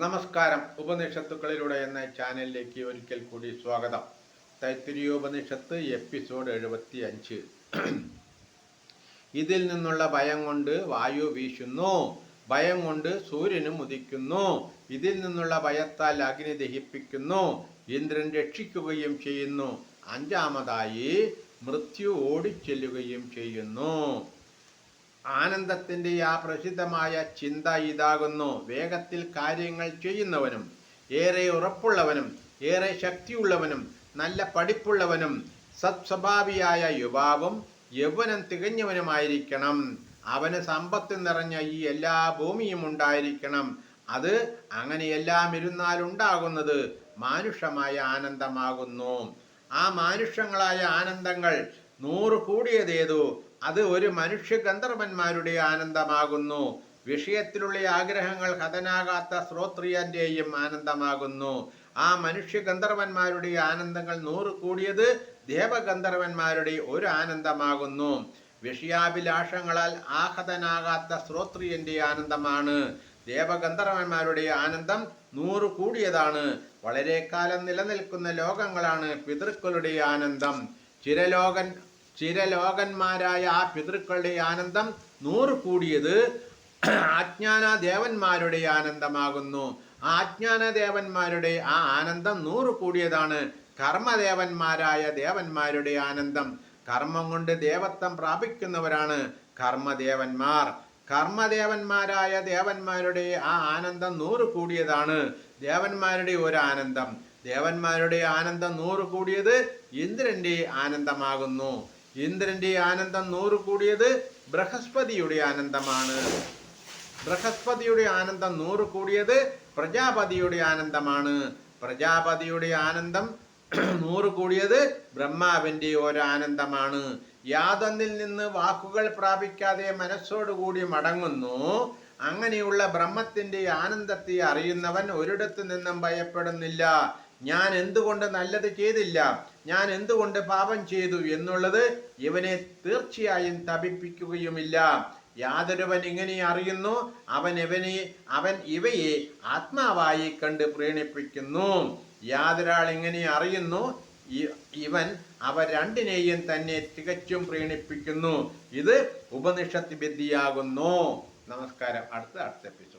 നമസ്കാരം. ഉപനിഷത്തുക്കളിലൂടെ എന്ന ചാനലിലേക്ക് ഒരിക്കൽ കൂടി സ്വാഗതം. തൈത്തിരീയോപനിഷത്ത് എപ്പിസോഡ് 75. ഇതിൽ നിന്നുള്ള ഭയം കൊണ്ട് വായു വീശുന്നു, ഭയം കൊണ്ട് സൂര്യനും ഉദിക്കുന്നു, ഇതിൽ നിന്നുള്ള ഭയത്താൽ അഗ്നി ദഹിപ്പിക്കുന്നു, ഇന്ദ്രൻ രക്ഷിക്കുകയും ചെയ്യുന്നു, അഞ്ചാമതായി മൃത്യു ഓടിച്ചെല്ലുകയും ചെയ്യുന്നു. ആനന്ദത്തിൻ്റെ ആ പ്രസിദ്ധമായ ചിന്ത ഇതാകുന്നു: വേഗത്തിൽ കാര്യങ്ങൾ ചെയ്യുന്നവനും, ഏറെ ഉറപ്പുള്ളവനും, ഏറെ ശക്തിയുള്ളവനും, നല്ല പഠിപ്പുള്ളവനും, സത്സ്വഭാവിയായ യുവാവും യൗവനം തികഞ്ഞവനുമായിരിക്കണം. അവന് സമ്പത്ത് നിറഞ്ഞ ഈ എല്ലാ ഭൂമിയും ഉണ്ടായിരിക്കണം. അത് അങ്ങനെയെല്ലാം ഇരുന്നാലുണ്ടാകുന്നത് മാനുഷമായ ആനന്ദമാകുന്നു. ആ മാനുഷ്യങ്ങളായ ആനന്ദങ്ങൾ 100 കൂടിയതേതു? അത് ഒരു മനുഷ്യ ഗന്ധർവന്മാരുടെ ആനന്ദമാകുന്നു. വിഷയത്തിലുള്ള ആഗ്രഹങ്ങൾ ഹതനാകാത്ത ശ്രോത്രിയന്റെയും ആനന്ദമാകുന്നു. ആ മനുഷ്യ ഗന്ധർവന്മാരുടെ ആനന്ദങ്ങൾ 100 കൂടിയത് ദേവഗന്ധർവന്മാരുടെ ഒരു ആനന്ദമാകുന്നു. വിഷയാഭിലാഷങ്ങളാൽ ആഹതനാകാത്ത ശ്രോത്രിയന്റെ ആനന്ദമാണ്. ദേവഗന്ധർവന്മാരുടെ ആനന്ദം 100 കൂടിയതാണ്. വളരെ കാലം നിലനിൽക്കുന്ന ലോകങ്ങളാണ് പിതൃക്കളുടെ ആനന്ദം. ചിരലോകന്മാരായ ആ പിതൃക്കളുടെ ആനന്ദം 100 കൂടിയത് അജ്ഞാനദേവന്മാരുടെ ആനന്ദമാകുന്നു. ആ അജ്ഞാനദേവന്മാരുടെ ആ ആനന്ദം 100 കൂടിയതാണ് കർമ്മദേവന്മാരായ ദേവന്മാരുടെ ആനന്ദം. കർമ്മം കൊണ്ട് ദേവത്വം പ്രാപിക്കുന്നവരാണ് കർമ്മദേവന്മാർ. കർമ്മദേവന്മാരായ ദേവന്മാരുടെ ആ ആനന്ദം 100 കൂടിയതാണ് ദേവന്മാരുടെ ഒരു ആനന്ദം. ദേവന്മാരുടെ ആനന്ദം 100 കൂടിയത് ഇന്ദ്രന്റെ ആനന്ദമാകുന്നു. ഇന്ദ്രന്റെ ആനന്ദം 100 കൂടിയത് ബൃഹസ്പതിയുടെ ആനന്ദമാണ്. ബൃഹസ്പതിയുടെ ആനന്ദം 100 കൂടിയത് പ്രജാപതിയുടെ ആനന്ദമാണ്. പ്രജാപതിയുടെ ആനന്ദം 100 കൂടിയത് ബ്രഹ്മാവിന്റെ ഒരു ആനന്ദമാണ്. യാതൊന്നിൽ നിന്ന് വാക്കുകൾ പ്രാപിക്കാതെ മനസ്സോടുകൂടി മടങ്ങുന്നു. അങ്ങനെയുള്ള ബ്രഹ്മത്തിന്റെ ആനന്ദത്തെ അറിയുന്നവൻ ഒരിടത്തു നിന്നും ഭയപ്പെടുന്നില്ല. ഞാൻ എന്തുകൊണ്ട് നല്ലത് ചെയ്തില്ല, ഞാൻ എന്തുകൊണ്ട് പാപം ചെയ്തു എന്നുള്ളത് ഇവനെ തീർച്ചയായും തപിപ്പിക്കുകയുമില്ല. യാതൊരുവൻ ഇങ്ങനെ അറിയുന്നു, അവൻ ഇവയെ ആത്മാവായി കണ്ട് പ്രീണിപ്പിക്കുന്നു. യാതൊരാൾ ഇങ്ങനെ അറിയുന്നു, ഇവൻ അവ രണ്ടിനെയും തന്നെ തികച്ചും പ്രീണിപ്പിക്കുന്നു. ഇത് ഉപനിഷത്ത് വിദ്യയാകുന്നു. നമസ്കാരം. അടുത്ത എപ്പിസോഡ്.